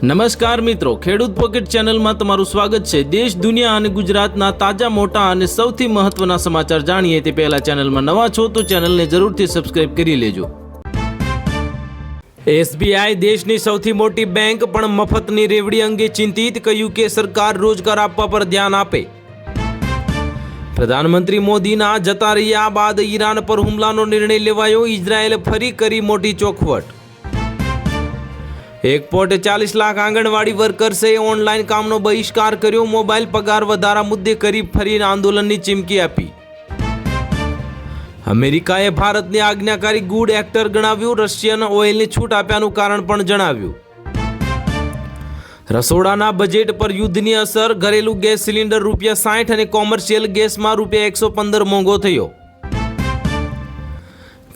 નમસ્કાર મિત્રો, ખેડૂત પોકેટ ચેનલમાં તમારું સ્વાગત છે। દેશ, દુનિયા અને ગુજરાતના તાજા, મોટા અને સૌથી મહત્વના સમાચાર જાણીએ તે પહેલા ચેનલમાં નવા છો તો ચેનલને જરૂરથી સબસ્ક્રાઇબ કરી લેજો। એસબીઆઈ દેશની સૌથી મોટી બેંક પણ મફતની રેવડી અંગે ચિંતિત, કહ્યું કે સરકાર રોજગાર આપવા પર ધ્યાન આપે। પ્રધાનમંત્રી મોદીના જતા રહ્યા બાદ ઈરાન પર હુમલાનો નિર્ણય લેવાયો, ઇઝરાયેલે ફરી કરી મોટી ચોખવટ। 1.40 લાખ આંગણવાડી વર્કર્સે ઓનલાઈન કામનો બહિષ્કાર કર્યો, મોબાઈલ પગાર વધારા મુદ્દે કરી ફરી આંદોલનની ચીમકી આપી। અમેરિકાએ ભારતને આજ્ઞાકારી ગુડ એક્ટર ગણાવ્યું, રશિયન ઓઇલની છૂટ આપ્યાનું કારણ પણ જણાવ્યું। રસોડાના બજેટ પર યુદ્ધની અસર, ઘરેલું ગેસ સિલિન્ડર ₹60 અને કોમર્શિયલ ગેસમાં ₹115 મોંઘો થયો।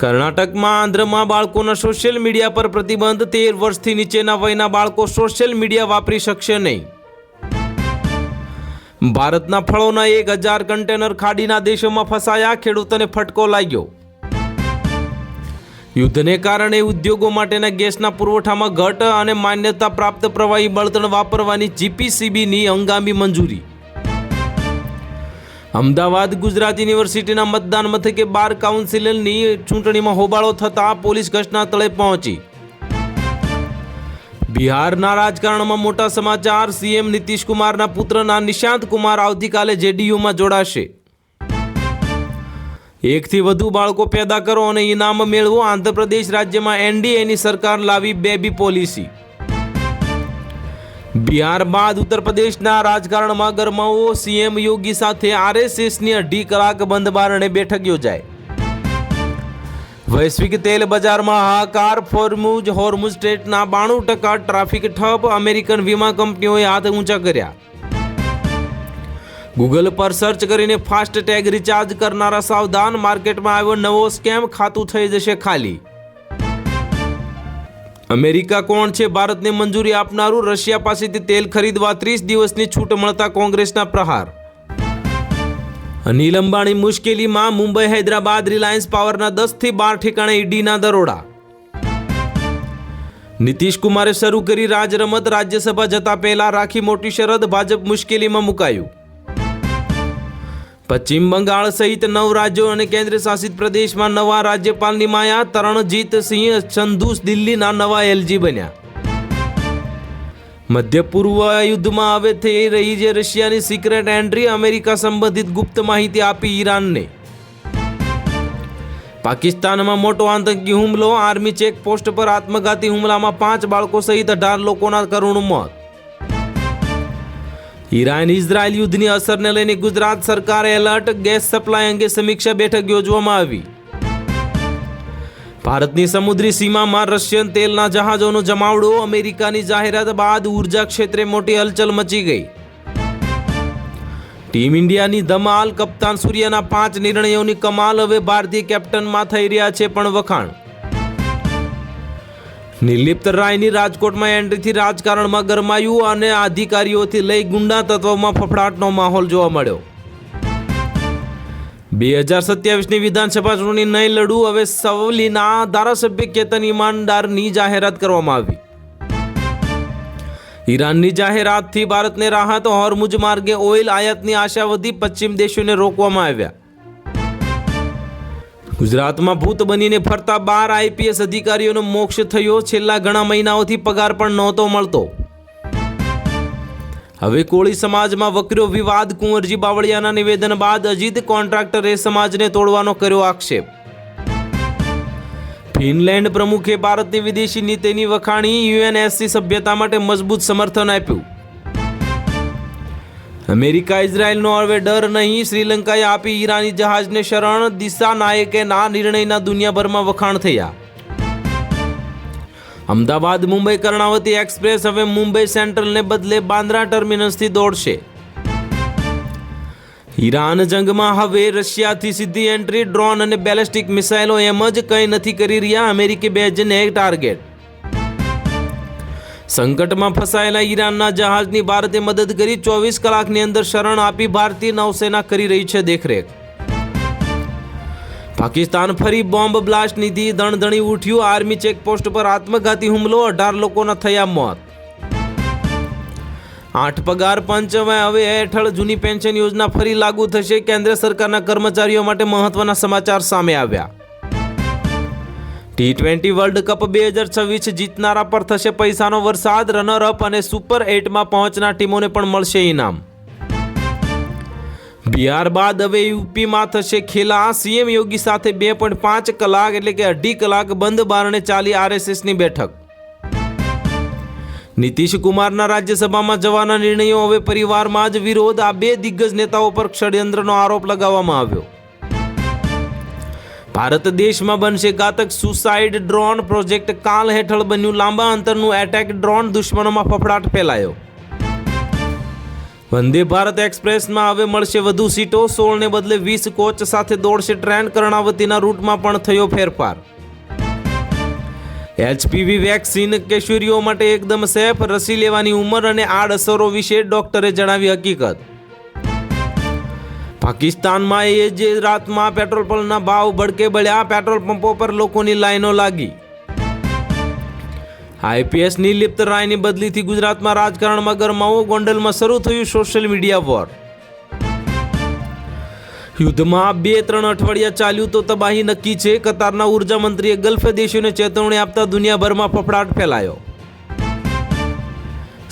કર્ણાટકમાં આંધ્રમાં બાળકોના સોશિયલ મીડિયા પર પ્રતિબંધ, 13 વર્ષથી નીચેના વયના બાળકો સોશિયલ મીડિયા વાપરી શકશે નહીં। ભારતના ફળોના 1000 કન્ટેનર ખાડીના દેશોમાં ફસાયા, ખેડૂતોને ફટકો લાગ્યો। યુદ્ધને કારણે ઉદ્યોગો માટેના ગેસના પુરવઠામાં ઘટ અને માન્યતા પ્રાપ્ત પ્રવાહી બળતણ વાપરવાની જીપીસીબીની હંગામી મંજૂરી। અમદાવાદ ગુજરાત યુનિવર્સિટીના મતદાન મથકે બાર કાઉન્સિલની ચૂંટણીમાં હોબાળો થતા પોલીસ ઘટના સ્થળે પહોંચી। બિહારના રાજકારણમાં મોટા સમાચાર, સીએમ નીતિશ કુમારના પુત્રના નિશાંત કુમાર આવતીકાલે જેડીયુમાં જોડાશે। 1 થી વધુ બાળકો પેદા કરો અને ઇનામ મેળવો, આંધ્રપ્રદેશ રાજ્યમાં એનડીએની સરકાર લાવી બેબી પોલિસી। બિહાર બાદ ઉત્તર પ્રદેશના રાજકારણમાં ગરમાવો, સીએમ યોગી સાથે આરએસએસની 2.5 કલાક બંધ બારણે બેઠક યોજાઈ। વૈશ્વિક તેલ બજારમાં હાહાકાર, હોર્મુઝ સ્ટ્રેટના 92% ટ્રાફિક ઠપ, અમેરિકન વીમા કંપનીઓએ હાથ ઊંચા કર્યા। ગૂગલ પર સર્ચ કરીને ફાસ્ટ ટેગ રિચાર્જ કરનારા સાવધાન, માર્કેટમાં આવ્યો નવો સ્કેમ, ખાતું થઈ જશે ખાલી। અમેરિકા કોણ છે ભારતને મંજૂરી આપનારું, રશિયા પાસેથી તેલ ખરીદવા 30 દિવસની છૂટ મળતા કોંગ્રેસના પ્રહાર। અનિલ અંબાણી મુશ્કેલીમાં, મુંબઈ હૈદરાબાદ રિલાયન્સ પાવરના 10 થી 12 ઠેકાણે ઈડીના દરોડા। નીતિશ કુમારે શરૂ કરી રાજરમત, રાજ્યસભા જતા પહેલા રાખી મોટી શરત, ભાજપ મુશ્કેલીમાં મુકાયું। પશ્ચિમ બંગાળ સહિત 9 રાજ્યો અને કેન્દ્ર શાસિત પ્રદેશમાં નવા રાજ્યપાલની માયા, તરણજીત સિંહ સંધુ દિલ્હીના નવા એલજી બન્યા। મધ્ય પૂર્વ યુદ્ધમાં હવે થઈ રહી છે રશિયાની સિક્રેટ એન્ટ્રી, અમેરિકા સંબંધિત ગુપ્ત માહિતી આપી ઈરાનને। પાકિસ્તાનમાં મોટો આતંકી હુમલો, આર્મી ચેકપોસ્ટ પર આત્મઘાતી હુમલામાં 5 બાળકો સહિત 18 લોકોના કરુણ મોત। ઈરાન ઇઝરાયલ યુદ્ધની અસરને લઈને ગુજરાત સરકારે એલર્ટ, ગેસ સપ્લાય અંગે સમીક્ષા બેઠક યોજવામાં આવી। ભારતની સમુદ્રી સીમામાં રશિયન તેલના જહાજોનો જમાવડો, અમેરિકાની જાહેરાત બાદ ઉર્જા ક્ષેત્રે મોટી હલચલ મચી ગઈ। ટીમ ઇન્ડિયાની ધમાલ, કપ્તાન સૂર્યના 5 નિર્ણયોની કમાલ, હવે ભારતીય કેપ્ટનમાં થઈ રહ્યા છે પણ વખાણ। નિર્લિપ્ત રાયની રાજકોટમાં એન્ટ્રીથી રાજકારણમાં ગરમાયું અને અધિકારીઓથી લઈ ગુંડા તત્વોમાં ફફડાટનો માહોલ જોવા મળ્યો। 2027ની વિધાનસભા ચૂંટણી નહીં લડવું, હવે સવલીના ધારાસભ્ય કેતન ઈમાનદારની જાહેરાત કરવામાં આવી। ઈરાનની જાહેરાતથી ભારતને રાહત, હોર્મુઝ માર્ગે ઓઇલ આયાતની આશા વધી, પશ્ચિમ દેશોને રોકવામાં આવ્યા। ગુજરાતમાં ભૂત બનીને ફરતા 12 આઈપીએસ અધિકારીઓનો મોક્ષ થયો, છેલ્લા ઘણા મહિનાઓથી પગાર પણ નહોતો મળતો। હવે કોળી સમાજમાં વકર્યો વિવાદ, કુંવરજી બાવળિયાના નિવેદન બાદ અજીત કોન્ટ્રાક્ટરે સમાજને તોડવાનો કર્યો આક્ષેપ। ફિનલેન્ડ પ્રમુખે ભારતની વિદેશી નીતિની વખાણી, યુએનએસસી સભ્યતા માટે મજબૂત સમર્થન આપ્યું। અમેરિકા ઇઝરાયલનો હવે ડર નહીં, શ્રીલંકાએ આપી ઈરાની જહાજને શરણ, દિશા નાયકેના નિર્ણયના દુનિયાભરમાં વખાણ થયા। અમદાવાદ મુંબઈ કર્ણાવતી એક્સપ્રેસ હવે મુંબઈ સેન્ટ્રલને બદલે બાંદ્રા ટર્મિનસથી દોડશે। ઈરાન જંગમાં હવે રશિયાથી સીધી એન્ટ્રી, ડ્રોન અને બેલેસ્ટિક મિસાઇલો એમ જ કંઈ નથી કરી રહ્યા, અમેરિકી બેઝને ટાર્ગેટ। સંકટમાં ફસાયેલા ઈરાનના જહાજની ભારતે મદદ કરી, 24 કલાકની અંદર શરણ આપી ભારતીય નૌસેના કરી રહી છે દેખરેખ। પાકિસ્તાન ફરી બોમ્બ બ્લાસ્ટથી દણદણી ઉઠ્યું, આર્મી ચેકપોસ્ટ પર આત્મઘાતી હુમલો, 18 લોકોના થયા મોત। 8 પગાર પંચ હવે હેઠળ જૂની પેન્શન યોજના ફરી લાગુ થશે. કેન્દ્ર સરકારના કર્મચારીઓ માટે મહત્વના સમાચાર સામે આવ્યા. T20 વર્લ્ડ કપ 2026 જીતનારા પર થશે પૈસાનો વરસાદ. રનર અપ અને સુપર 8માં પહોંચનાર ટીમોને પણ મળશે ઇનામ. બિહાર બાદ હવે યુપીમાં થશે ખેલા. સીએમ યોગી સાથે 2.5 કલાક એટલે કે 2.5 કલાક બંધ બારણે ચાલી આરએસએસની બેઠક. નીતિશ કુમારના રાજ્યસભામાં જવાના નિર્ણયો હવે પરિવારમાં જ વિરોધ. આ બે દિગ્ગજ નેતાઓ પર ષડયંત્રનો આરોપ લગાવવામાં આવ્યો. ભારત દેશમાં બનશે ઘાતક સુસાઇડ ડ્રોન પ્રોજેક્ટ. કાલ હેઠળ બન્યું લાંબા અંતરનું એટેક ડ્રોન. દુશ્મનોમાં ફફડાટ ફેલાયો. વંદે ભારત એક્સપ્રેસમાં હવે મળશે વધુ સીટો. 16 ને બદલે 20 કોચ સાથે દોડશે ટ્રેન. કર્ણાવતીના રૂટમાં પણ થયો ફેરફાર. HPV વેક્સિન કિશોરીઓ માટે એકદમ સેફ. રસી લેવાની ઉંમર અને આડઅસરો વિશે ડોક્ટરે જણાવી હકીકત. પાકિસ્તાનમાં એ જ રાતમાં પેટ્રોલ પંપના ભાવ ભડકે બળ્યા. પેટ્રોલ પંપો પર લોકોની લાઈનો લાગી. IPS નિર્લિપ્ત રાયની બદલીથી ગુજરાતમાં રાજકારણમાં ગરમાવો. ગોંડલમાં શરૂ થયું સોશિયલ મીડિયા વોર. યુદ્ધમાં 2-3 અઠવાડિયા ચાલ્યું તો તબાહી નક્કી છે. કતારના ઉર્જા મંત્રીએ ગલ્ફ દેશોને ચેતવણી આપતા દુનિયાભરમાં ફફડાટ ફેલાયો.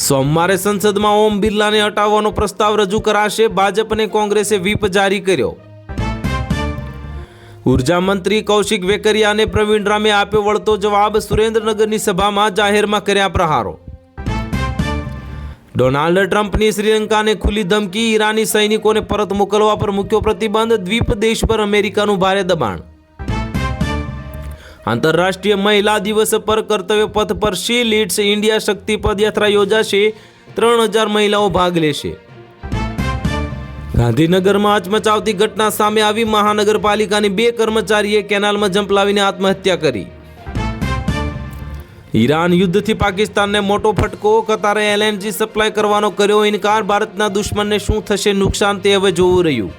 સોમવારે સંસદમાં ઓમ બિરલાને હટાવવાનો પ્રસ્તાવ રજૂ કરાશે. ભાજપ અને કોંગ્રેસે વ્હીપ જારી કર્યો. ઉર્જા મંત્રી કૌશિક વેકરિયા અને પ્રવીણ રામે આપ્યો વળતો જવાબ. સુરેન્દ્રનગરની સભામાં જાહેરમાં કર્યા પ્રહારો. ડોનાલ્ડ ટ્રમ્પની શ્રીલંકાને ખુલ્લી ધમકી. ઈરાની સૈનિકોને પરત મોકલવા પર મૂક્યો પ્રતિબંધ. દ્વીપ દેશ પર અમેરિકાનું ભારે દબાણ. આંતરરાષ્ટ્રીય મહિલા દિવસ પર કર્તવ્ય પથ પર શી લીડ્સ ઇન્ડિયા શક્તિ પદયાત્રા યોજાશે. 3000 મહિલાઓ ભાગ લેશે. ગાંધીનગરમાં હચમચાવતી ઘટના સામે આવી. મહાનગરપાલિકાની 2 કર્મચારીએ કેનાલમાં ઝંપલાવીને આત્મહત્યા કરી. ઈરાન યુદ્ધથી પાકિસ્તાનને મોટો ફટકો. કતારે LNG સપ્લાય કરવાનો કર્યો ઇનકાર. ભારતના દુશ્મનને શું થશે નુકસાન તે હવે જોવું રહ્યું.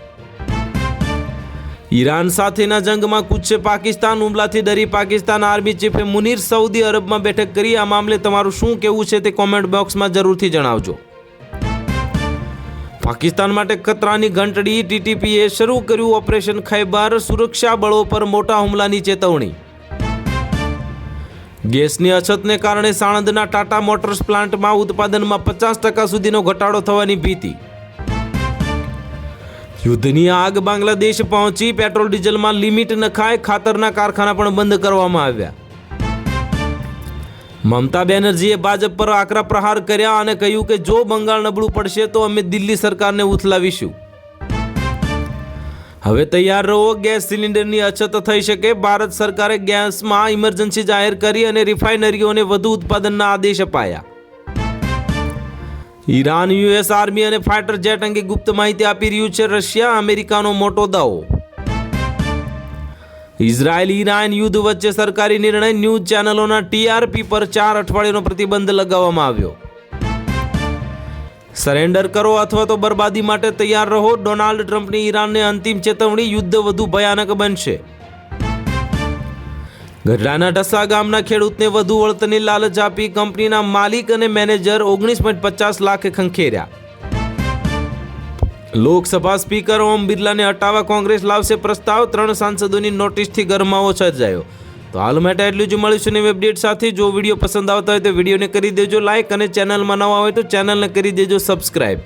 ઈરાન સાથેના જંગમાં કૂદશે પાકિસ્તાન. હુમલાથી ડરી પાકિસ્તાન આર્મી ચીફે મુનીર સઉદી અરબમાં બેઠક કરી. આ મામલે તમારું શું કહેવું છે તે કોમેન્ટ બોક્સમાં જરૂરથી જણાવજો. પાકિસ્તાન માટે ખતરાની ઘંટડી. TTPએ શરૂ કર્યું ઓપરેશન ખૈબર. સુરક્ષા બળો પર મોટા હુમલાની ચેતવણી. ગેસની અછતને કારણે સાણંદના ટાટા મોટર્સ પ્લાન્ટમાં ઉત્પાદનમાં 50% સુધીનો ઘટાડો થવાની ભીતિ. યુદ્ધની આગ બાંગ્લાદેશ પહોંચી. પેટ્રોલ ડીઝલમાં લિમિટ નખાય. ખાતરના કારખાના પણ બંધ કરવામાં આવ્યા. મમતા બેનર્જીએ ભાજપ પર આકરા પ્રહાર કર્યા અને કહ્યું કે જો બંગાળ નબળું પડશે તો અમે દિલ્હી સરકારને ઉથલાવીશું. હવે તૈયાર રહો. ગેસ સિલિન્ડરની અછત થઈ શકે. ભારત સરકારે ગેસમાં ઇમરજન્સી જાહેર કરી અને રિફાઇનરીઓને વધુ ઉત્પાદનના આદેશ અપાયા. ઈરાન US આર્મી અને ફાઇટર જેટ અંગે ગુપ્ત માહિતી આપી રહ્યું છે રશિયા. અમેરિકાનો મોટો દાવો. ઇઝરાયલ ઈરાન યુદ્ધ વચ્ચે સરકારી નિર્ણય. ન્યૂઝ ચેનલોના TRP પર 4 અઠવાડિયાનો પ્રતિબંધ લગાવવામાં આવ્યો. સરેન્ડર કરો અથવા તો બરબાદી માટે તૈયાર રહો. ડોનાલ્ડ ટ્રમ્પની ઈરાનને અંતિમ ચેતવણી. યુદ્ધ વધુ ભયાનક બનશે. ગઢડાના ઢસા ગામના ખેડૂતને વધુ વળતરની લાલચ આપી કંપનીના માલિક અને મેનેજર 19.50 લાખે ખંખેર્યા. લોકસભા સ્પીકર ઓમ બિરલાને હટાવવા કોંગ્રેસ લાવશે પ્રસ્તાવ. 3 સાંસદોની નોટિસથી ગરમાવો સર્જાયો. તો હાલ માટે એટલું જ. મળીશું નવી અપડેટ સાથે. જો વિડીયો પસંદ આવતા હોય તો વિડીયોને કરી દેજો લાઇક અને ચેનલમાં નવા હોય તો ચેનલને કરી દેજો સબસ્ક્રાઇબ.